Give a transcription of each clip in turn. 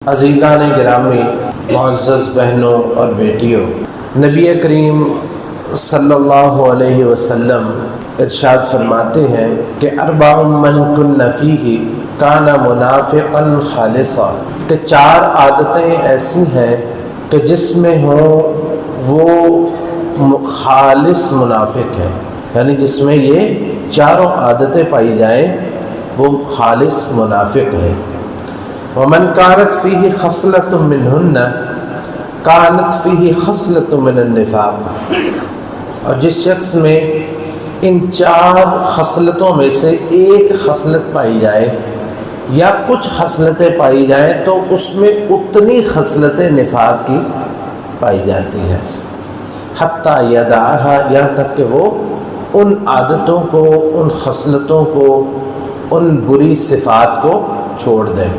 عزیزان گرامی، معزز بہنوں اور بیٹیوں، نبی کریم صلی اللہ علیہ وسلم ارشاد فرماتے ہیں کہ اربع من کن فیہ کان منافقا خالصا، کہ چار عادتیں ایسی ہیں کہ جس میں ہوں وہ خالص منافق ہے، یعنی جس میں یہ چاروں عادتیں پائی جائیں وہ خالص منافق ہے۔ ومن كانت فيه خصلة منهن كانت فيه خصلة من النفاق، اور جس شخص میں ان چار خصلتوں میں سے ایک خصلت پائی جائے یا کچھ خصلتیں پائی جائیں تو اس میں اتنی خصلتیں نفاق کی پائی جاتی ہیں، حتیٰ یدعها، یہاں تک کہ وہ ان عادتوں کو، ان خصلتوں کو، ان بری صفات کو چھوڑ دیں۔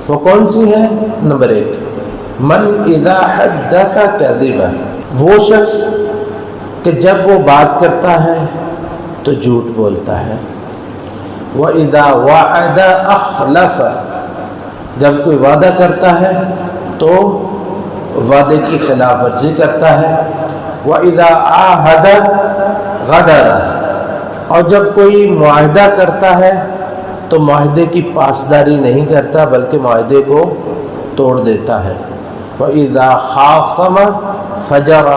وہ کون سی ہے؟ نمبر 1، من اذا حدث کذب، وہ شخص کہ جب وہ بات کرتا ہے تو جھوٹ بولتا ہے۔ وَإِذَا وَعَدَ أَخْلَفَ، جب کوئی وعدہ کرتا ہے تو وعدے کی خلاف ورزی کرتا ہے۔ وَإِذَا عَاهَدَ غَدَرَ، اور جب کوئی معاہدہ کرتا ہے تو معاہدے کی پاسداری نہیں کرتا بلکہ معاہدے کو توڑ دیتا ہے۔ وَإِذَا خَاصَمَ فَجَرَ،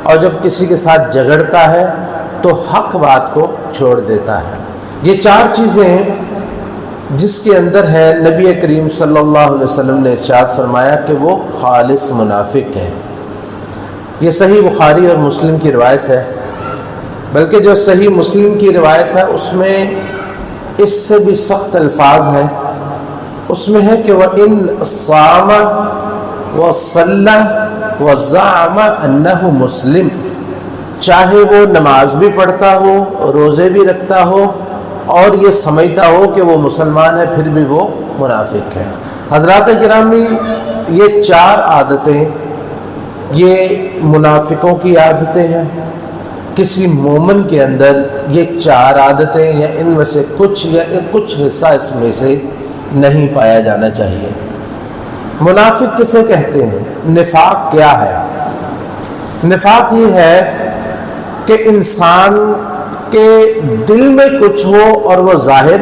اور جب کسی کے ساتھ جھگڑتا ہے تو حق بات کو چھوڑ دیتا ہے۔ یہ چار چیزیں جس کے اندر ہے، نبی کریم صلی اللہ علیہ وسلم نے ارشاد فرمایا کہ وہ خالص منافق ہے۔ یہ صحیح بخاری اور مسلم کی روایت ہے، بلکہ جو صحیح مسلم کی روایت ہے اس میں اس سے بھی سخت الفاظ ہیں۔ اس میں ہے کہ وَإِنْ صَامَ وَصَلَّى وَزَعَمَ أَنَّهُ مسلم، چاہے وہ نماز بھی پڑھتا ہو، روزے بھی رکھتا ہو اور یہ سمجھتا ہو کہ وہ مسلمان ہے، پھر بھی وہ منافق ہے۔ حضرات گرامی، یہ چار عادتیں یہ منافقوں کی عادتیں ہیں۔ کسی مومن کے اندر یہ چار عادتیں یا ان میں سے کچھ یا کچھ حصہ اس میں سے نہیں پایا جانا چاہیے۔ منافق کسے کہتے ہیں؟ نفاق کیا ہے؟ نفاق یہ ہے کہ انسان کے دل میں کچھ ہو اور وہ ظاہر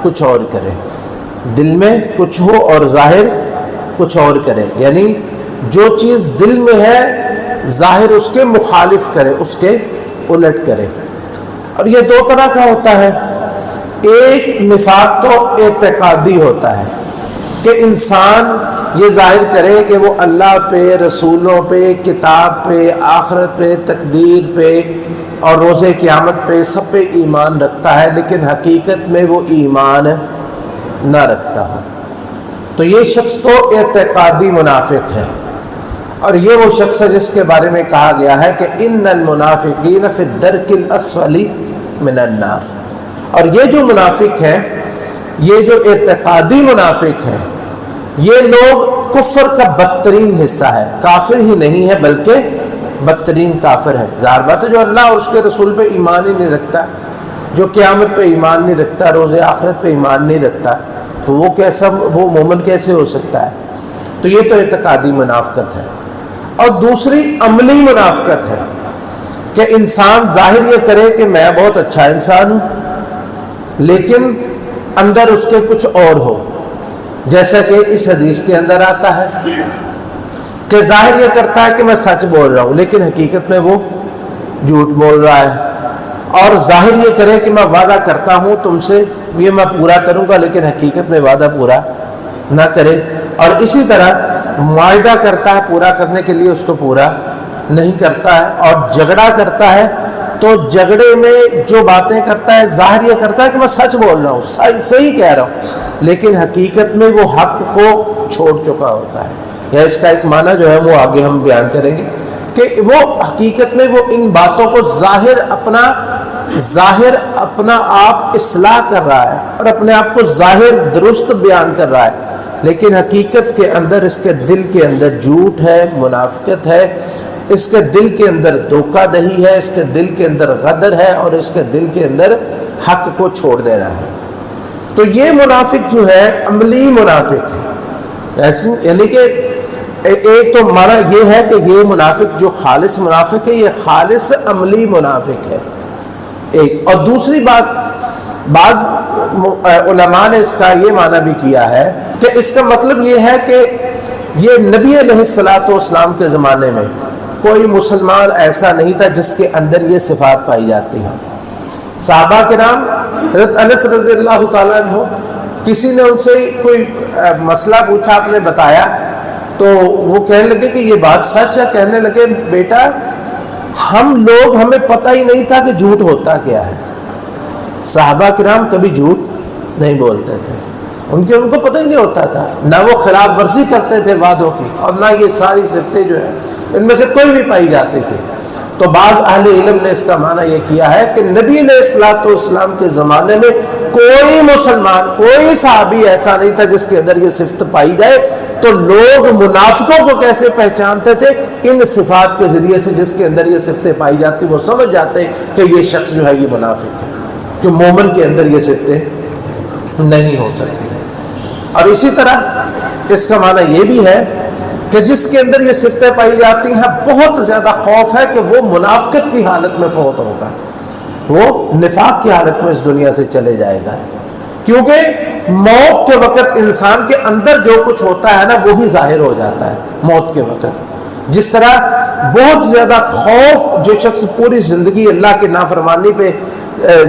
کچھ اور کرے، دل میں کچھ ہو اور ظاہر کچھ اور کرے، یعنی جو چیز دل میں ہے ظاہر اس کے مخالف کرے، اس کے الٹ کرے۔ اور یہ دو طرح کا ہوتا ہے۔ ایک نفاق تو اعتقادی ہوتا ہے کہ انسان یہ ظاہر کرے کہ وہ اللہ پہ، رسولوں پہ، کتاب پہ، آخرت پہ، تقدیر پہ اور روز قیامت پہ سب پہ ایمان رکھتا ہے، لیکن حقیقت میں وہ ایمان نہ رکھتا ہو، تو یہ شخص تو اعتقادی منافق ہے۔ اور یہ وہ شخص ہے جس کے بارے میں کہا گیا ہے کہ ان المنافقین فی الدرک الاسفل من النار، اور یہ جو منافق ہے، یہ جو اعتقادی منافق ہے، یہ لوگ کفر کا بدترین حصہ ہے، کافر ہی نہیں ہے بلکہ بدترین کافر ہے۔ ظاہر بات ہے جو اللہ اور اس کے رسول پہ ایمان ہی نہیں رکھتا، جو قیامت پہ ایمان نہیں رکھتا، روز آخرت پہ ایمان نہیں رکھتا، تو وہ کیسا، وہ مومن کیسے ہو سکتا ہے؟ تو یہ تو اعتقادی منافقت ہے۔ اور دوسری عملی منافقت ہے کہ انسان ظاہر یہ کرے کہ میں بہت اچھا انسان ہوں، لیکن اندر اس کے کچھ اور ہو، جیسا کہ اس حدیث کے اندر آتا ہے کہ ظاہر یہ کرتا ہے کہ میں سچ بول رہا ہوں لیکن حقیقت میں وہ جھوٹ بول رہا ہے، اور ظاہر یہ کرے کہ میں وعدہ کرتا ہوں تم سے، یہ میں پورا کروں گا، لیکن حقیقت میں وعدہ پورا نہ کرے، اور اسی طرح معاہدہ کرتا ہے پورا کرنے کے لیے، اس کو پورا نہیں کرتا ہے، اور جھگڑا کرتا ہے تو جھگڑے میں جو باتیں کرتا ہے ظاہر یہ کرتا ہے کہ میں سچ بول رہا ہوں، صحیح کہہ رہا ہوں، لیکن حقیقت میں وہ حق کو چھوڑ چکا ہوتا ہے۔ یا اس کا ایک معنی جو ہے وہ آگے ہم بیان کریں گے کہ وہ حقیقت میں وہ ان باتوں کو ظاہر اپنا آپ اصلاح کر رہا ہے اور اپنے آپ کو ظاہر درست بیان کر رہا ہے، لیکن حقیقت کے اندر اس کے دل کے اندر جھوٹ ہے، منافقت ہے، اس کے دل کے اندر دھوکہ دہی ہے، اس کے دل کے اندر غدر ہے، اور اس کے دل کے اندر حق کو چھوڑ دینا ہے۔ تو یہ منافق جو ہے عملی منافق ہے، یعنی کہ ایک تو ہمارا یہ ہے کہ یہ منافق جو خالص منافق ہے یہ خالص عملی منافق ہے ایک. اور دوسری بات بعض علماء نے اس کا یہ معنی بھی کیا ہے کہ اس کا مطلب یہ ہے کہ یہ نبی علیہ الصلوۃ والسلام کے زمانے میں کوئی مسلمان ایسا نہیں تھا جس کے اندر یہ صفات پائی جاتی ہیں. صحابہ کرام حضرت انس رضی اللہ تعالیٰ عنہ کسی نے ان سے کوئی مسئلہ پوچھا, آپ نے بتایا تو وہ کہنے لگے کہ یہ بات سچ ہے. کہنے لگے بیٹا ہمیں پتہ ہی نہیں تھا کہ جھوٹ ہوتا کیا ہے. صحابہ کرام کبھی جھوٹ نہیں بولتے تھے, ان کو پتہ ہی نہیں ہوتا تھا, نہ وہ خلاف ورزی کرتے تھے وعدوں کی, اور نہ یہ ساری صفتیں جو ہے ان میں سے کوئی بھی پائی جاتی تھی. تو بعض اہل علم نے اس کا معنی یہ کیا ہے کہ نبی علیہ الصلوۃ والسلام کے زمانے میں کوئی مسلمان, کوئی صحابی ایسا نہیں تھا جس کے اندر یہ صفت پائی جائے. تو لوگ منافقوں کو کیسے پہچانتے تھے؟ ان صفات کے ذریعے سے جس کے اندر یہ صفتیں پائی جاتی وہ سمجھ جاتے کہ یہ شخص جو ہے یہ منافق ہے, کہ مومن کے اندر یہ صفتیں نہیں ہو سکتی. اور اسی طرح اس کا معنی یہ بھی ہے کہ جس کے اندر یہ صفتیں پائی جاتی ہیں بہت زیادہ خوف ہے کہ وہ منافقت کی حالت میں فوت ہوگا, وہ نفاق کی حالت میں اس دنیا سے چلے جائے گا. کیونکہ موت کے وقت انسان کے اندر جو کچھ ہوتا ہے نا وہی ظاہر ہو جاتا ہے موت کے وقت. جس طرح بہت زیادہ خوف جو شخص پوری زندگی اللہ کے نافرمانی پہ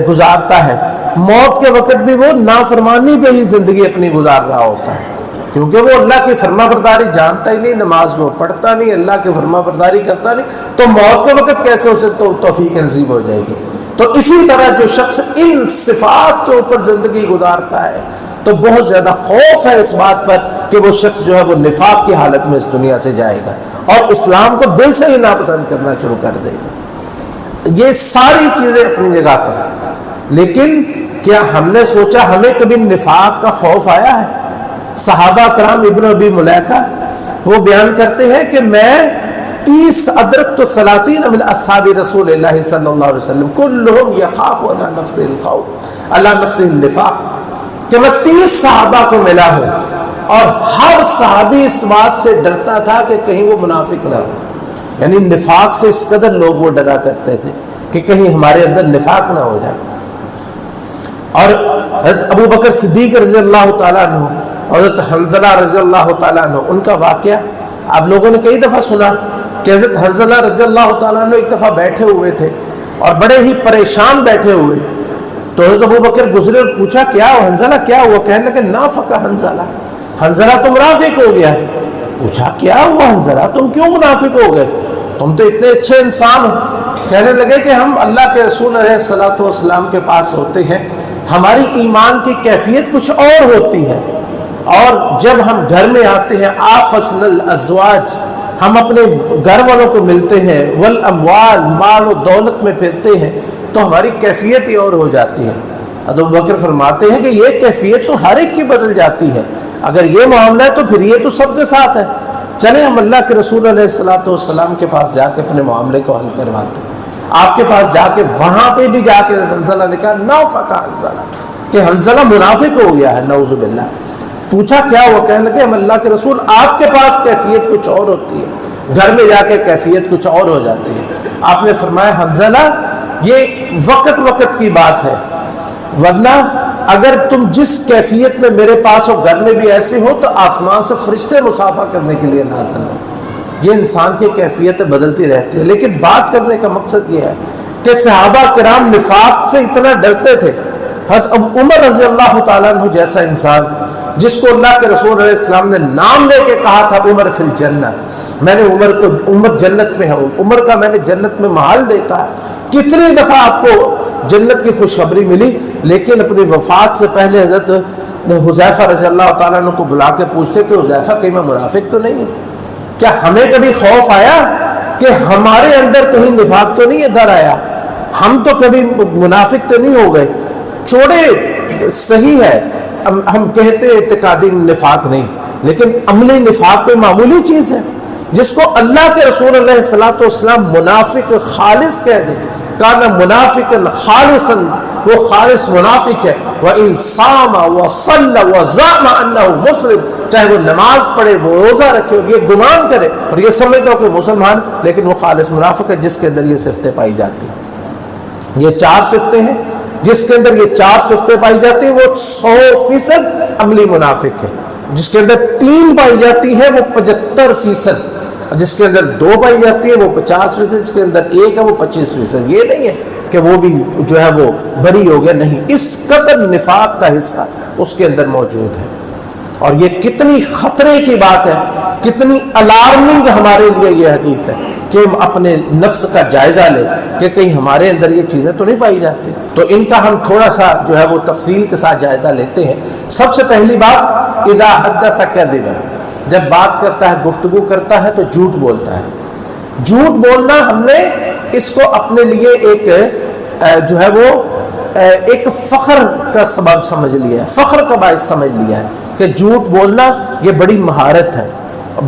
گزارتا ہے, موت کے وقت بھی وہ نافرمانی پہ ہی زندگی اپنی گزار رہا ہوتا ہے, کیونکہ وہ اللہ کی فرما برداری جانتا ہی نہیں, نماز وہ پڑھتا نہیں, اللہ کی فرما برداری کرتا نہیں, تو موت کے وقت کیسے اسے توفیق نصیب ہو جائے گی. تو اسی طرح جو شخص ان صفات کے اوپر زندگی گزارتا ہے تو بہت زیادہ خوف ہے اس بات پر کہ وہ شخص جو ہے وہ نفاق کی حالت میں اس دنیا سے جائے گا اور اسلام کو دل سے ہی ناپسند کرنا شروع کر دے گا. یہ ساری چیزیں اپنی جگہ پر, لیکن کیا ہم نے سوچا ہمیں کبھی نفاق کا خوف آیا ہے؟ صحابہ کرام ابن ابی ملیکہ وہ بیان کرتے ہیں کہ میں 30 ادرکت 30 من اصحاب رسول اللہ صلی اللہ علیہ وسلم کلہم یخاف علی نفس الخوف علی نفس النفاق, کہ میں 30 صحابہ کو ملا ہوں اور ہر صحابی اس بات سے ڈرتا تھا کہ کہیں وہ منافق نہ ہو. یعنی نفاق سے اس قدر لوگ وہ ڈرا کرتے تھے کہ کہیں ہمارے اندر نفاق نہ ہو جائے. اور حضرت ابو بکر صدیق رضی اللہ تعالیٰ عنہ, حضرت حنظلہ رضی اللہ تعالیٰ عنہ, ان کا واقعہ آپ لوگوں نے کئی دفعہ سنا کہ حضرت حنظلہ رضی اللہ تعالیٰ عنہ ایک دفعہ بیٹھے ہوئے تھے اور بڑے ہی پریشان بیٹھے ہوئے. تو حضرت ابو بکر گزرے اور پوچھا کیا ہو حنظلہ, کیا ہوا؟ کہنے لگے نافق حنظلہ, حنظلہ تم منافق ہو گیا. پوچھا کیا ہوا حنظلہ, تم کیوں منافق ہو گئے, تم تو اتنے اچھے انسان ہو. کہنے لگے کہ ہم اللہ کے رسول علیہ الصلوۃ والسلام کے پاس ہوتے ہیں, ہماری ایمان کی کیفیت کچھ اور ہوتی ہے, اور جب ہم گھر میں آتے ہیں آفسن الازواج, ہم اپنے گھر والوں کو ملتے ہیں, والاموال, مال و دولت میں پھرتے ہیں, تو ہماری کیفیت ہی اور ہو جاتی ہے. ابو بکر فرماتے ہیں کہ یہ کیفیت تو ہر ایک کی بدل جاتی ہے, اگر یہ معاملہ ہے تو پھر یہ تو سب کے ساتھ ہے. چلیں ہم اللہ کے رسول علیہ الصلوۃ والسلام کے پاس جا کے اپنے معاملے کو حل کرواتے ہیں. آپ کے پاس جا کے وہاں پہ بھی جا کے حنظلہ نے کہا نافق حنظلہ, کہ حنظلہ منافق ہو گیا ہے, نعوذ باللہ. پوچھا کیا ہوا؟ کہنے لگے ہم اللہ کے رسول آپ کے پاس کیفیت کچھ اور ہوتی ہے, گھر میں جا کے کیفیت کچھ اور ہو جاتی ہے. آپ نے فرمایا حنظلہ یہ وقت کی بات ہے, ورنہ اگر تم جس کیفیت میں میرے پاس ہو گھر میں بھی ایسے ہو تو آسمان سے فرشتے مسافہ کرنے کے لیے نازل ہو. یہ انسان کی کیفیتیں بدلتی رہتی ہے. لیکن بات کرنے کا مقصد یہ ہے کہ صحابہ کرام نفاق سے اتنا ڈرتے تھے. حضرت عمر رضی اللہ تعالیٰ عنہ جیسا انسان جس کو اللہ کے رسول علیہ السلام نے نام لے کے کہا تھا عمر فی الجنہ, میں نے عمر جنت میں ہے, عمر کا میں نے جنت میں محل دیکھا ہے. کتنی دفعہ آپ کو جنت کی خوشخبری ملی, لیکن اپنی وفات سے پہلے حضرت حذیفہ رضی اللہ تعالیٰ عنہ کو بلا کے پوچھتے کہ حذیفہ کہیں میں منافق تو نہیں ہوں؟ کیا ہمیں کبھی خوف آیا کہ ہمارے اندر کہیں نفاق تو نہیں ادھر آیا, ہم تو کبھی منافق تو نہیں ہو گئے؟ چھوڑے صحیح ہے ہم کہتے اعتقادی نفاق نہیں, لیکن عملی نفاق کوئی معمولی چیز ہے. جس کو اللہ کے رسول علیہ الصلوۃ والسلام منافق خالص کہہ دیں، کان منافقا خالصا، وہ خالص منافق ہے، وَإِن صَامَ وَصَلَّ وَزَعَمَ أَنَّهُ مسلم، چاہے وہ نماز پڑھے، وہ روزہ رکھے اور یہ گمان کرے اور یہ سمجھتا ہو کہ مسلمان، لیکن وہ خالص منافق ہے جس کے اندر یہ صفتیں پائی جاتی ہیں۔ یہ 4 صفتیں ہیں، جس کے اندر یہ 4 صفتیں پائی جاتی ہیں وہ 100% عملی منافق ہے۔ جس کے اندر 3 پائی جاتی ہے وہ 75%، جس کے اندر 2 پائی جاتی ہے وہ 50%، جس کے اندر 1 ہے وہ 25%۔ یہ نہیں ہے کہ وہ بھی جو ہے وہ بری ہو گیا، نہیں، اس قدر نفاق کا حصہ اس کے اندر موجود ہے۔ اور یہ کتنی خطرے کی بات ہے، کتنی الارمنگ ہمارے لیے یہ حدیث ہے کہ ہم اپنے نفس کا جائزہ لیں کہ کہیں ہمارے اندر یہ چیزیں تو نہیں پائی جاتی۔ تو ان کا ہم تھوڑا سا جو ہے وہ تفصیل کے ساتھ جائزہ لیتے ہیں۔ سب سے پہلی بات، اذا حدث کذب، جب بات کرتا ہے، گفتگو کرتا ہے تو جھوٹ بولتا ہے۔ جھوٹ بولنا ہم نے اس کو اپنے لیے ایک جو ہے وہ ایک فخر کا سبب سمجھ لیا ہے، فخر کا باعث سمجھ لیا ہے کہ جھوٹ بولنا یہ بڑی مہارت ہے،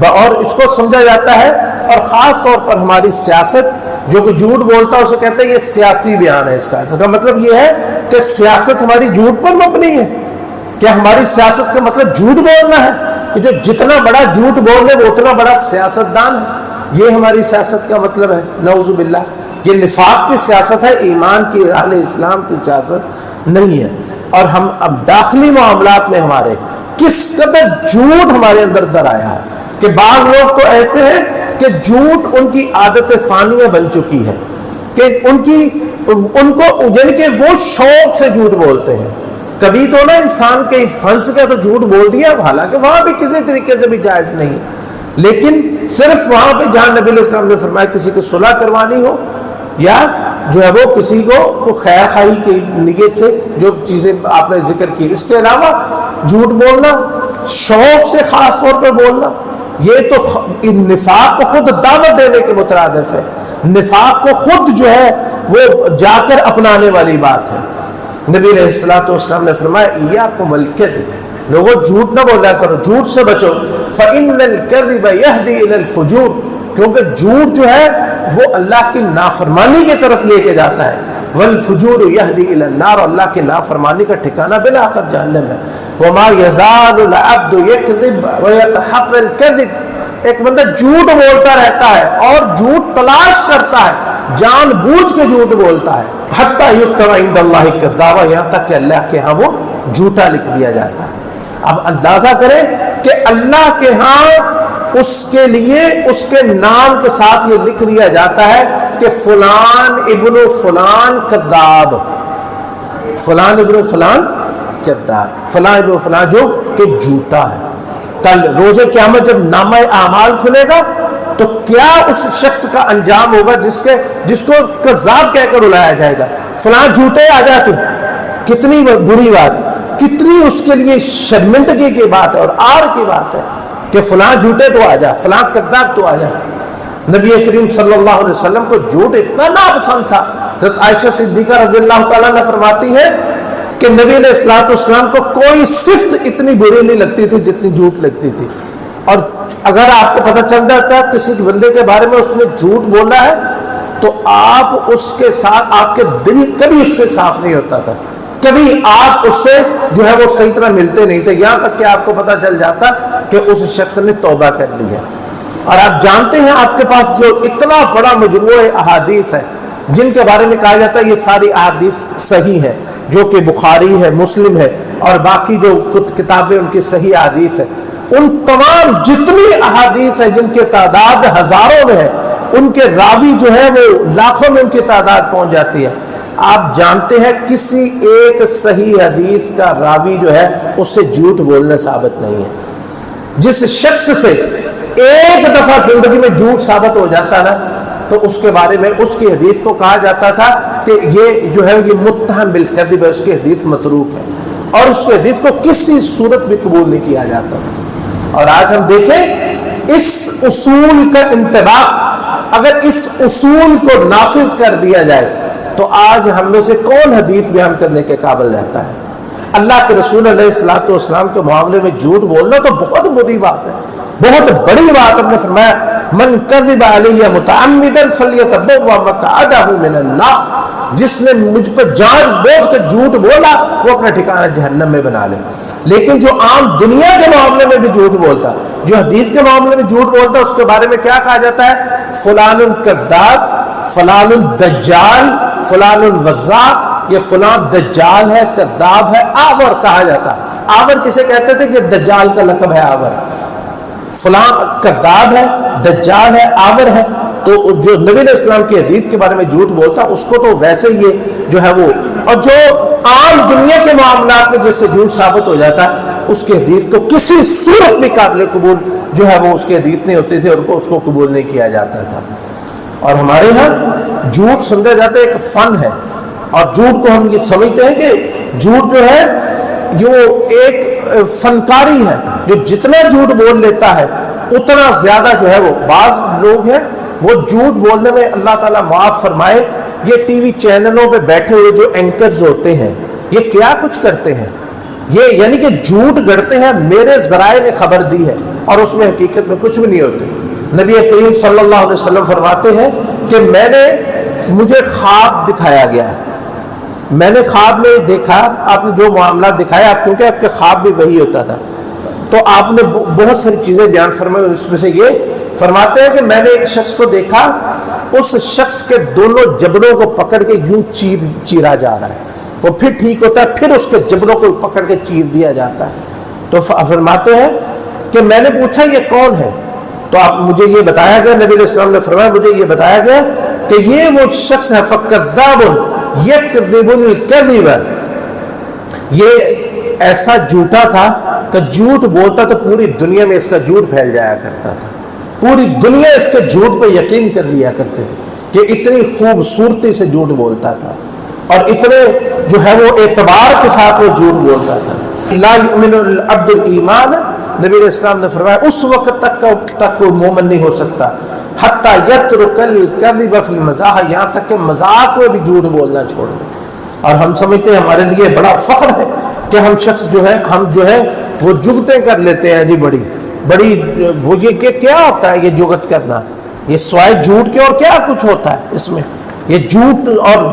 اور اس کو سمجھا جاتا ہے، اور خاص طور پر ہماری سیاست جو کہ جھوٹ بولتا ہے اسے کہتے ہیں یہ سیاسی بیان ہے۔ اس کا مطلب یہ ہے کہ سیاست ہماری جھوٹ پر مبنی ہے۔ کیا ہماری سیاست کا مطلب جھوٹ بولنا ہے کہ جو جتنا بڑا جھوٹ بول لے وہ اتنا بڑا سیاستدان ہے؟ یہ ہماری سیاست کا مطلب ہے؟ نعوذ باللہ، یہ نفاق کی سیاست ہے، ایمان کی، اہل اسلام کی سیاست نہیں ہے۔ اور ہم اب داخلی معاملات میں ہمارے کس قدر جھوٹ ہمارے اندر در آیا ہے کہ بعض لوگ تو ایسے ہیں کہ جھوٹ ان کی عادت ثانیہ بن چکی ہے، کہ ان کو یعنی کہ وہ شوق سے جھوٹ بولتے ہیں۔ کبھی تو نا انسان کے پھنس کے تو جھوٹ بول دیا، حالانکہ وہاں بھی کسی طریقے سے بھی جائز نہیں، لیکن صرف وہاں پہ جہاں نبی علیہ السلام نے فرمایا کسی کو صلح کروانی ہو یا جو ہے وہ کسی کو خیر خواہی کی نیت سے جو چیزیں آپ نے ذکر کی، اس کے علاوہ جھوٹ بولنا، شوق سے خاص طور پر بولنا، یہ تو نفاق کو خود دعوت دینے کے مترادف ہے، نفاق کو خود جو ہے وہ جا کر اپنانے والی بات ہے۔ نبی علیہ الصلوۃ والسلام نے فرمایا ایاکم الکذب، لوگوں جھوٹ نہ بولا کرو، جھوٹ سے بچو، فإن الکذب یہدی الی الفجور، کیونکہ جھوٹ جو ہے وہ اللہ کی نافرمانی کی طرف لے کے جاتا ہے، والفجور یہدی الی النار، اللہ کی نافرمانی کا ٹھکانہ بالآخر جہنم ہے۔ وما یزال العبد یکذب ویتحقق الکذب، ایک بندہ جھوٹ بولتا رہتا ہے اور جھوٹ تلاش کرتا ہے، جان بوجھ کے جھوٹ بولتا ہے، حتی یکتب عند اللہ کذابا، یہاں تک کہ اللہ کے ہاں وہ جھوٹا لکھ دیا جاتا ہے۔ اب اندازہ کریں کہ اللہ کے ہاں اس کے لیے اس کے نام کے ساتھ یہ لکھ دیا جاتا ہے کہ فلان ابن فلان کذاب، فلان ابن فلان کذاب، فلان ابن فلان جو کہ جھوٹا ہے۔ کل روز قیامت جب نامہ اعمال کھلے گا تو کیا اس شخص کا انجام ہوگا جس کو کذاب کہہ کر بلایا جائے گا، فلاں جھوٹے آ جا تو، کتنی بری بات، کتنی اس کے لیے شرمندگی کی بات ہے اور آر کی بات ہے کہ فلاں جھوٹے تو آ جا، فلاں کذاب تو آ جا۔ نبی کریم صلی اللہ علیہ وسلم کو جھوٹ اتنا ناپسند تھا، حضرت عائشہ صدیقہ رضی اللہ تعالیٰ نے فرماتی ہے کہ نبی علیہ الصلوۃ والسلام کو کوئی صفت اتنی بری نہیں لگتی تھی جتنی جھوٹ لگتی تھی، اور اگر آپ کو پتہ چل جاتا ہے کسی بندے کے بارے میں اس نے جھوٹ بولا ہے تو آپ اس کے ساتھ، آپ کے دل کبھی اس سے صاف نہیں ہوتا تھا، کبھی آپ اس سے جو ہے وہ صحیح طرح ملتے نہیں تھے، یہاں تک کہ آپ کو پتہ چل جاتا کہ اس شخص نے توبہ کر لی ہے۔ اور آپ جانتے ہیں آپ کے پاس جو اتنا بڑا مجموعہ احادیث ہے جن کے بارے میں کہا جاتا ہے یہ ساری احادیث صحیح ہے، جو کہ بخاری ہے، مسلم ہے اور باقی جو کتابیں ان کی صحیح احادیث ہے، ان تمام جتنی احادیث ہیں جن کی تعداد ہزاروں میں ہے، ان کے راوی جو ہے وہ لاکھوں میں ان کی تعداد پہنچ جاتی ہے۔ آپ جانتے ہیں کسی ایک صحیح حدیث کا راوی جو ہے اس سے جھوٹ بولنا ثابت نہیں ہے۔ جس شخص سے ایک دفعہ زندگی میں جھوٹ ثابت ہو جاتا نا تو اس کے بارے میں اس کی حدیث کو کہا جاتا تھا کہ یہ جو ہے یہ متہم بالکذب ہے، اس کی حدیث متروک ہے، اور اس کی حدیث کو کسی صورت بھی قبول نہیں کیا جاتا تھا۔ اور آج ہم دیکھیں اس اصول کا انطباق، اگر اس اصول کو نافذ کر دیا جائے تو آج ہم میں سے کون حدیث بیان کرنے کے قابل رہتا ہے؟ اللہ کے رسول علیہ الصلوۃ والسلام کے معاملے میں جھوٹ بولنا تو بہت بری بات ہے، بہت بڑی بات ہم نے فرمایا من کذب علی متعمدا فلیتبوأ مقعدہ من النار، جس نے مجھ پر جان بوجھ کر جھوٹ بولا وہ اپنا ٹھکانہ جہنم میں بنا لے۔ لیکن جو عام دنیا کے معاملے میں بھی جھوٹ بولتا، جو حدیث کے معاملے میں جھوٹ بولتا، اس کے بارے میں کیا کہا جاتا ہے؟ فلان کذاب، فلان دجال، فلان وضاع، یہ فلان دجال ہے، کذاب ہے، آور کہا جاتا۔ آور کسے کہتے تھے؟ کہ دجال کا لقب ہے آور، فلاں کذاب ہے، دجال ہے، آور ہے۔ تو جو نبی علیہ السلام کی حدیث کے بارے میں جھوٹ بولتا اس کو تو ویسے ہی جو ہے وہ، اور جو عام دنیا کے معاملات میں جس سے جھوٹ ثابت ہو جاتا ہے اس کی حدیث کو کسی صورت میں قابل قبول جو ہے وہ اس کی حدیث نہیں ہوتی تھی اور اس کو قبول نہیں کیا جاتا تھا۔ اور ہمارے ہاں جھوٹ سمجھا جاتا ہے ایک فن ہے، اور جھوٹ کو ہم یہ سمجھتے ہیں کہ جھوٹ جو ہے یہ ایک فنکاری ہے، جو جتنا جھوٹ بول لیتا ہے اتنا زیادہ جو ہے وہ، بعض لوگ ہیں وہ جھوٹ بولنے میں اللہ تعالیٰ معاف فرمائے، یہ ٹی وی چینلوں پہ بیٹھے ہوئے جو اینکرز ہوتے ہیں یہ کیا کچھ کرتے ہیں، یہ یعنی کہ جھوٹ گڑتے ہیں، میرے ذرائع نے خبر دی ہے اور اس میں حقیقت میں کچھ بھی نہیں ہوتے۔ نبی کریم صلی اللہ علیہ وسلم فرماتے ہیں کہ مجھے خواب دکھایا گیا، میں نے خواب میں دیکھا، آپ نے جو معاملات دکھایا، کیونکہ آپ کے خواب بھی وہی ہوتا تھا، تو آپ نے بہت ساری چیزیں بیان فرمائی، اس میں سے یہ فرماتے ہیں کہ میں نے ایک شخص کو دیکھا، اس شخص کے دونوں جبڑوں کو پکڑ کے یوں چیرا جا رہا ہے، وہ پھر ٹھیک ہوتا ہے، پھر اس کے جبڑوں کو پکڑ کے چیر دیا جاتا ہے۔ تو فرماتے ہیں کہ میں نے پوچھا یہ کون ہے؟ تو آپ مجھے یہ بتایا گیا، نبی علیہ السلام نے فرمایا مجھے یہ بتایا گیا کہ یہ وہ شخص ہے فَكَذَّابٌ يَكْذِبُ الْكَذِبَ، یہ ایسا جھوٹا تھا کہ جھوٹ بولتا تو پوری دنیا میں اس کا جھوٹ پھیل جایا کرتا تھا، پوری دنیا اس کے جھوٹ پہ یقین کر لیا کرتے تھے کہ اتنی خوبصورتی سے جھوٹ بولتا تھا اور اتنے جو ہے وہ اعتبار کے ساتھ وہ جھوٹ بولتا تھا۔ لا یؤمن العبد الایمان، نبی علیہ السلام نے فرمایا اس وقت تک کوئی مومن نہیں ہو سکتا حتی یترک الکذب فی المزاح، یہاں تک کہ مذاق میں بھی جھوٹ بولنا چھوڑ دے۔ اور ہم سمجھتے ہیں ہمارے لیے بڑا فخر ہے کہ ہم شخص جو ہے ہم جو ہے وہ جگتیں کر لیتے ہیں، جی بڑی وہ یہ کیا ہوتا ہے یہ جگت کرنا، یہ سوائے جھوٹ کے اور کیا کچھ ہوتا ہے اس میں، یہ جھوٹ اور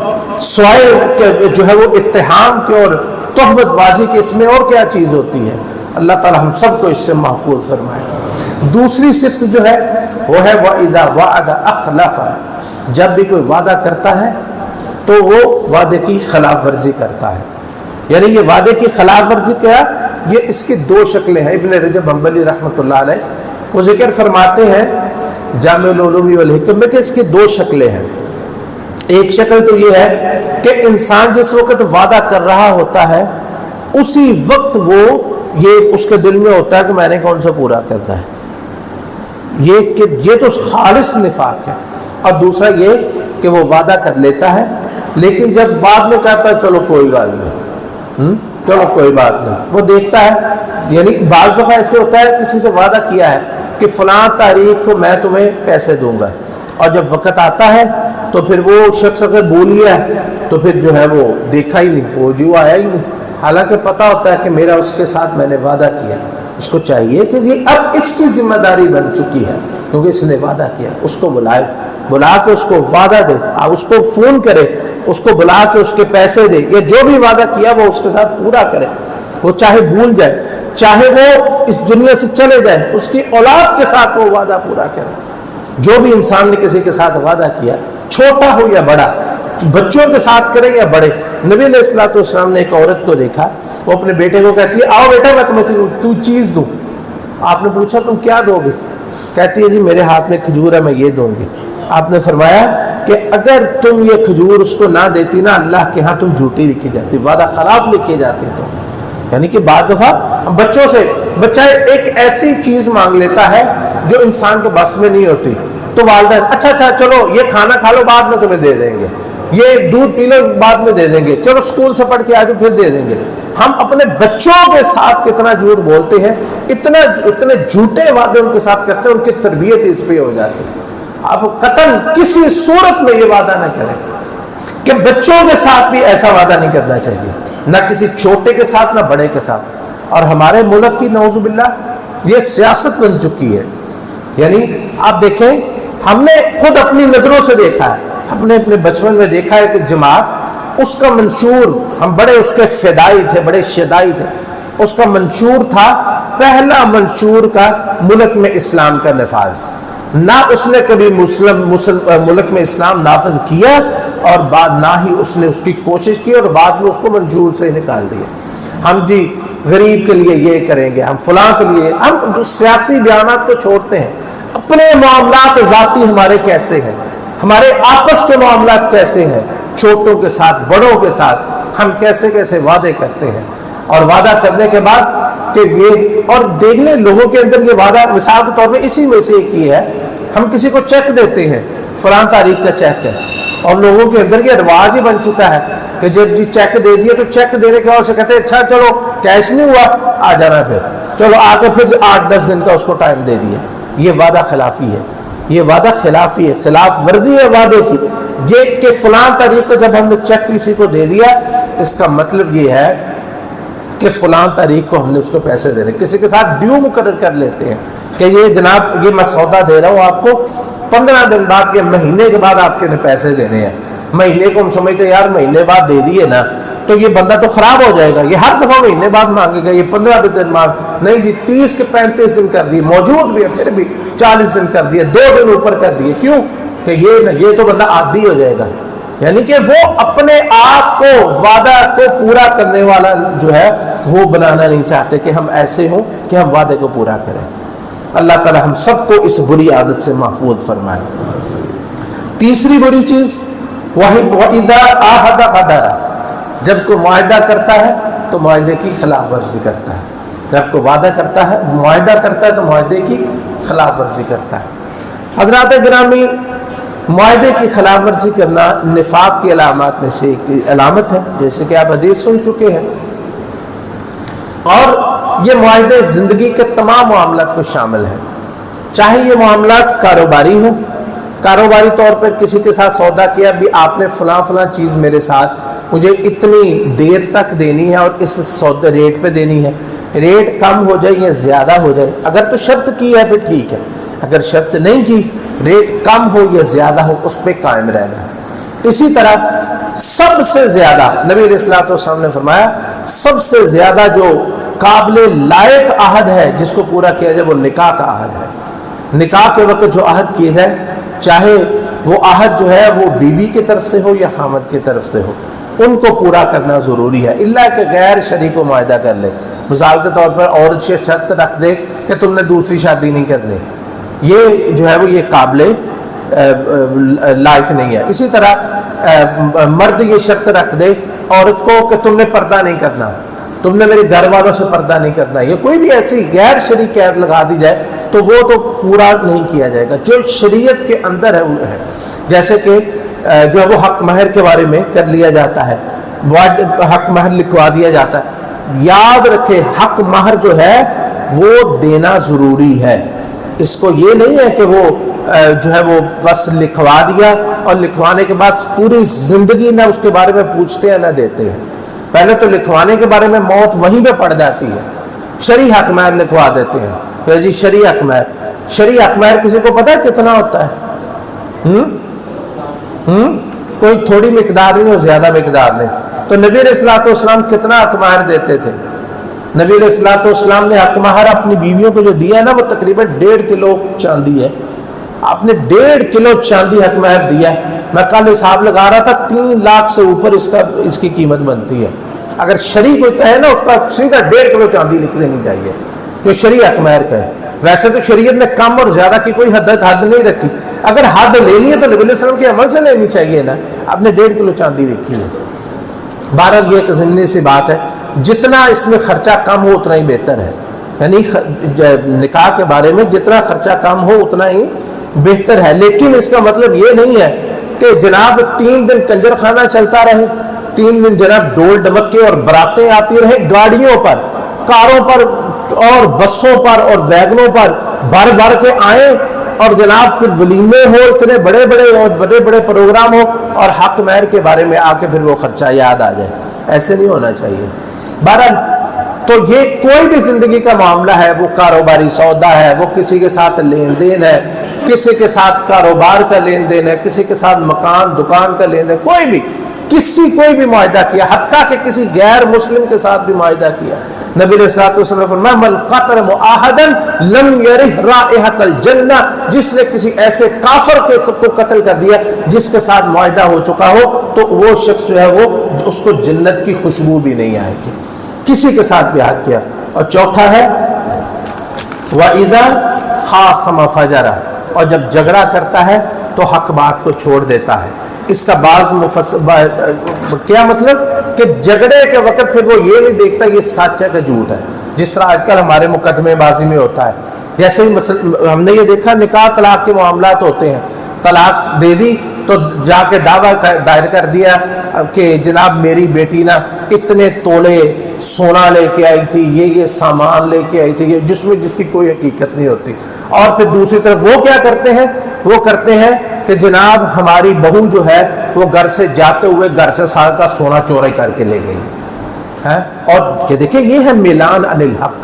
سوائے جو ہے وہ اتہام کے اور تہمت بازی کے اس میں اور کیا چیز ہوتی ہے۔ اللہ تعالی ہم سب کو اس سے محفوظ فرمائے۔ دوسری صفت جو ہے وہ ہے وَإِذَا وَعَدَ أَخْلَفَ، جب بھی کوئی وعدہ کرتا ہے تو وہ وعدے کی خلاف ورزی کرتا ہے، یعنی یہ وعدے کی خلاف ورزی کیا، یہ اس کی دو شکلیں ہیں۔ ابن رجب حنبلی رحمۃ اللہ علیہ وہ ذکر فرماتے ہیں جامع العلوم والحکم میں کہ اس کی دو شکلیں ہیں۔ ایک شکل تو یہ ہے کہ انسان جس وقت وعدہ کر رہا ہوتا ہے اسی وقت وہ یہ اس کے دل میں ہوتا ہے کہ میں نے کون سا پورا کرتا ہے، یہ تو خالص نفاق ہے۔ اور دوسرا یہ کہ وہ وعدہ کر لیتا ہے لیکن جب بعد میں کہتا ہے چلو کوئی بات نہیں، چلو کوئی بات نہیں، وہ دیکھتا ہے، یعنی بعض دفعہ ایسے ہوتا ہے کسی سے وعدہ کیا ہے کہ فلاں تاریخ کو میں تمہیں پیسے دوں گا، اور جب وقت آتا ہے تو پھر وہ شخص اگر بول گیا تو پھر جو ہے وہ دیکھا ہی نہیں، وہ جو آیا ہی نہیں، حالانکہ پتہ ہوتا ہے کہ میرا اس کے ساتھ میں نے وعدہ کیا۔ اس کو چاہیے کہ یہ اب اس کی ذمہ داری بن چکی ہے کیونکہ اس نے وعدہ کیا، اس کو بلا کے اس کو وعدہ دے، اس کو فون کرے، اس کو بلا کے اس کے پیسے دے، یا جو بھی وعدہ کیا وہ اس کے ساتھ پورا کرے، وہ چاہے بھول جائے، چاہے وہ اس دنیا سے چلے جائے، اس کی اولاد کے ساتھ وہ وعدہ پورا کرے۔ جو بھی انسان نے کسی کے ساتھ وعدہ کیا، چھوٹا ہو یا بڑا، بچوں کے ساتھ کرے یا بڑے۔ نبی علیہ الصلوۃ والسلام نے ایک عورت کو دیکھا، وہ اپنے بیٹے کو کہتی ہے آؤ بیٹا میں تمہیں کوئی چیز دوں۔ آپ نے پوچھا تم کیا دو گے؟ کہتی ہے جی میرے ہاتھ میں کھجور ہے میں یہ دوں گی۔ آپ نے فرمایا کہ اگر تم یہ کھجور اس کو نہ دیتی نا اللہ کے ہاں تم جھوٹی لکھی جاتی، وعدہ خلاف لکھی جاتی۔ تو یعنی کہ بعض دفعہ بچوں سے بچہ ایک ایسی چیز مانگ لیتا ہے جو انسان کے بس میں نہیں ہوتی، تو والدین اچھا چلو یہ کھانا کھا لو بعد میں تمہیں دے دیں گے، یہ دودھ پی لو بعد میں دے دیں گے، چلو اسکول سے پڑھ کے آ جاؤ پھر دے دیں گے۔ ہم اپنے بچوں کے ساتھ کتنا جھوٹ بولتے ہیں، اتنے جھوٹے وعدے ان کے ساتھ کرتے ہیں، ان کی تربیت اس پہ ہو جاتی ہے۔ آپ قطعاً کسی صورت میں یہ وعدہ نہ کریں کہ بچوں کے ساتھ بھی ایسا وعدہ نہیں کرنا چاہیے، نہ کسی چھوٹے کے ساتھ نہ بڑے کے ساتھ۔ اور ہمارے ملک کی نعوذ باللہ یہ سیاست بن چکی ہے. یعنی آپ دیکھیں ہم نے خود اپنی نظروں سے دیکھا ہے, اپنے بچپن میں دیکھا ہے کہ جماعت اس کا منشور, ہم بڑے اس کے فدائی تھے, بڑے شدائی تھے, اس کا منشور تھا پہلا منشور کا ملک میں اسلام کا نفاذ. نہ اس نے کبھی ملک میں اسلام نافذ کیا اور بعد نہ ہی اس نے اس کی کوشش کی اور بعد میں اس کو منشور سے نکال دیا. ہم جی غریب کے لیے یہ کریں گے, ہم فلاں کے لیے, ہم سیاسی بیانات کو چھوڑتے ہیں. اپنے معاملات ذاتی ہمارے کیسے ہیں, ہمارے آپس کے معاملات کیسے ہیں, چھوٹوں کے ساتھ بڑوں کے ساتھ ہم کیسے کیسے وعدے کرتے ہیں, اور وعدہ کرنے کے بعد کہ یہ, اور دیکھ لیں لوگوں کے اندر یہ وعدہ مثال کے طور پہ اسی میں سے ایک ہی ہے, ہم کسی کو چیک دیتے ہیں فلاں تاریخ کا چیک ہے, اور لوگوں کے اندر یہ رواج ہی بن چکا ہے کہ جب جی چیک دے دیا تو چیک دینے کے بعد سے کہتے ہیں اچھا چلو کیش نہیں ہوا آ جانا, پھر چلو آ کے پھر 8-10 دن کا اس کو ٹائم دے دیا. یہ وعدہ خلافی ہے, یہ وعدہ خلافی ہے, خلاف ورزی ہے وعدے کی. یہ کہ فلاں تاریخ کو جب ہم نے چیک کسی کو دے دیا, اس کا مطلب یہ ہے کہ فلاں تاریخ کو ہم نے اس کو پیسے دینے. کسی کے ساتھ ڈیو مقرر کر لیتے ہیں کہ یہ جناب یہ میں سودا دے رہا ہوں آپ کو, 15 دن بعد یا مہینے کے بعد آپ کے پیسے دینے ہیں. مہینے کو ہم سمجھتے ہیں یار مہینے بعد دے دیے نا تو یہ بندہ تو خراب ہو جائے گا, یہ ہر دفعہ مہینے بعد مانگے گا, یہ 15 دن مانگ نہیں جی 30 کے 35 دن کر دیے, موجود بھی ہے پھر بھی 40 دن کر دیے, 2 دن اوپر کر دیے. کیوں کہ یہ تو بندہ عادی ہو جائے گا. یعنی کہ وہ اپنے آپ کو وعدہ کو پورا کرنے والا جو ہے وہ بنانا نہیں چاہتے کہ ہم ایسے ہوں کہ ہم وعدے کو پورا کریں. اللہ تعالی ہم سب کو اس بری عادت سے محفوظ فرمائے. تیسری بری چیز وَإِذَا عَاهَدَ غَدَرَ, جب کوئی معاہدہ کرتا ہے تو معاہدے کی خلاف ورزی کرتا ہے. جب کوئی وعدہ کرتا ہے معاہدہ کرتا ہے تو معاہدے کی خلاف ورزی کرتا ہے. حضرات گرامی, معاہدے کی خلاف ورزی کرنا نفاق کی علامات میں سے ایک علامت ہے, جیسے کہ آپ حدیث سن چکے ہیں. اور یہ معاہدے زندگی کے تمام معاملات کو شامل ہیں, چاہے یہ معاملات کاروباری ہوں. کاروباری طور پر کسی کے ساتھ سودا کیا, بھی آپ نے فلاں چیز میرے ساتھ مجھے اتنی دیر تک دینی ہے اور اس سودے ریٹ پہ دینی ہے, ریٹ کم ہو جائے یا زیادہ ہو جائے, اگر تو شرط کی ہے پھر ٹھیک ہے, اگر شرط نہیں کی ریٹ کم ہو یا زیادہ ہو اس پہ قائم رہنا ہے. اسی طرح سب سے زیادہ نبی علیہ الصلوۃ والسلام نے فرمایا سب سے زیادہ جو قابل لائق عہد ہے جس کو پورا کیا جائے وہ نکاح کا عہد ہے. نکاح کے وقت جو عہد کیے جائے, چاہے وہ عہد جو ہے وہ بیوی کی طرف سے ہو یا خامد کی طرف سے ہو, ان کو پورا کرنا ضروری ہے. اللہ کہ غیر شریک و معاہدہ کر لے, مثال کے طور پر عورت سے شرط رکھ دے کہ تم نے دوسری شادی نہیں کرنی, یہ جو ہے وہ یہ قابل لائق نہیں ہے. اسی طرح مرد یہ شرط رکھ دے عورت کو کہ تم نے پردہ نہیں کرنا, تم نے میرے گھر والوں سے پردہ نہیں کرنا, یہ کوئی بھی ایسی غیر شریک قید لگا دی جائے تو وہ تو پورا نہیں کیا جائے گا. جو شریعت کے اندر ہے وہ ہے, جیسے کہ جو ہے وہ حق مہر کے بارے میں کر لیا جاتا ہے, حق مہر لکھوا دیا جاتا ہے. یاد رکھے حق مہر جو ہے وہ دینا ضروری ہے. اس کو یہ نہیں ہے کہ وہ جو ہے وہ بس لکھوا دیا اور لکھوانے کے بعد پوری زندگی نہ اس کے بارے میں پوچھتے ہیں نہ دیتے ہیں. پہلے تو لکھوانے کے بارے میں موت وہیں پہ پڑ جاتی ہے, شرعی حق مہر لکھوا دیتے ہیں. تو جی شرعی حق مہر, شرعی حق مہر کسی کو پتہ ہے کتنا ہوتا ہے؟ کوئی تھوڑی مقدار نہیں اور زیادہ مقدار نہیں. تو نبی علیہ الصلوۃ والسلام کتنا حق مہر دیتے تھے؟ نبی علیہ الصلوۃ والسلام نے حق مہر اپنی بیویوں کو جو دیا ہے نا وہ تقریباً 1.5 کلو چاندی ہے. آپ نے 1.5 کلو چاندی حق مہر دیا ہے. میں کل حساب لگا رہا تھا 3 لاکھ سے اوپر اس کی قیمت بنتی ہے. اگر شرعی کوئی کہے نا اس کا سیدھا 1.5 کلو چاندی لکھ دینی چاہیے جو شرعی حق مہر کہے. ویسے تو شریعت نے کم اور زیادہ کی کوئی حد نہیں رکھی. اگر حد لینی ہے تو نبی علیہ السلام کے عمل سے لینی چاہیے نا. آپ نے 1.5 کلو چاندی لکھی ہے. بہرحال یہ ایک ضمنی سی بات ہے, جتنا اس میں خرچہ کم ہو اتنا ہی بہتر ہے. یعنی نکاح کے بارے میں جتنا خرچہ کم ہو اتنا ہی بہتر ہے. لیکن اس کا مطلب یہ نہیں ہے کہ جناب 3 دن کنجر خانہ چلتا رہے, 3 دن جناب ڈول ڈمکے اور براتیں آتی رہے, گاڑیوں پر, کاروں پر اور بسوں پر اور ویگنوں پر بھر کے آئیں اور جناب پھر ولیمے ہو اتنے بڑے بڑے اور بڑے بڑے پروگرام ہو اور حق مہر کے بارے میں آ کے پھر وہ خرچہ یاد آ جائے. ایسے نہیں ہونا چاہیے. بہرحال تو تو یہ کوئی بھی زندگی کا معاملہ ہے، وہ کاروباری سودا ہے، وہ کسی کے ساتھ لین دین ہے، کسی کے ساتھ کاروبار کا لین دین ہے، کسی کے ساتھ مکان دکان کا لین دین، کوئی بھی معاہدہ کیا، حتیٰ کہ کسی غیر مسلم کے ساتھ بھی معاہدہ کیا، نبی علیہ الصلوۃ والسلام نے فرمایا من قتل معاہدا لم یرح رائحۃ الجنہ، جس نے کسی ایسے کافر کے سب کو قتل کر دیا جس کے ساتھ معاہدہ ہو چکا ہو، تو وہ شخص جو ہے وہ اس کو جنت کی خوشبو بھی نہیں آئے گی، کسی کے ساتھ بھی عہد کیا۔ اور چوتھا ہے وَإِذَا خَاصَمَ فَجَرَ، اور جب جھگڑا کرتا ہے تو حق بات کو چھوڑ دیتا ہے۔ اس کا کیا مطلب کہ جھگڑے کے وقت پھر وہ یہ نہیں دیکھتا یہ سچ ہے کہ جھوٹ ہے، جس طرح آج کل ہمارے مقدمے بازی میں ہوتا ہے۔ جیسے ہی ہم نے یہ دیکھا نکاح طلاق کے معاملات ہوتے ہیں، طلاق دے دی تو جا کے دعویٰ دائر کر دیا کہ جناب میری بیٹی نا اتنے تولے سونا لے کے آئی تھی، یہ سامان لے کے آئی تھی، جس کی کوئی حقیقت نہیں ہوتی۔ اور پھر دوسری طرف وہ کیا کرتے ہیں، وہ کرتے ہیں کہ جناب ہماری بہو جو ہے وہ گھر سے جاتے ہوئے گھر سے سارا کا سونا چوری کر کے لے گئی ہے۔ اور یہ دیکھیں یہ ہے میلان عن الحق،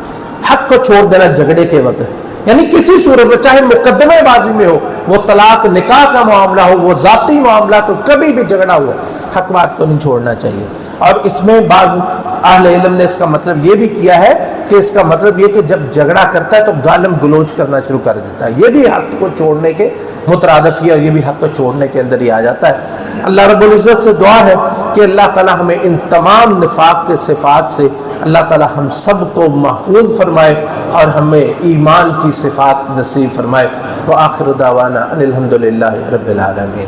حق کو چھوڑ دینا جھگڑے کے وقت، یعنی کسی صورت میں چاہے مقدمے بازی میں ہو، وہ طلاق نکاح کا معاملہ ہو، وہ ذاتی معاملہ تو کبھی بھی جھگڑا ہو، حق بات کو نہیں چھوڑنا چاہیے۔ اور اس میں بعض اہل علم نے اس کا مطلب یہ بھی کیا ہے کہ اس کا مطلب یہ کہ جب جھگڑا کرتا ہے تو گالم گلوچ کرنا شروع کر دیتا ہے، یہ بھی حق کو چھوڑنے کے مترادف ہے، یہ بھی حق کو چھوڑنے کے اندر ہی آ جاتا ہے۔ اللہ رب العزت سے دعا ہے کہ اللہ تعالی ہمیں ان تمام نفاق کے صفات سے اللہ تعالی ہم سب کو محفوظ فرمائے اور ہمیں ایمان کی صفات نصیب فرمائے۔ وآخر دعوانا ان الحمد للہ رب العالمین۔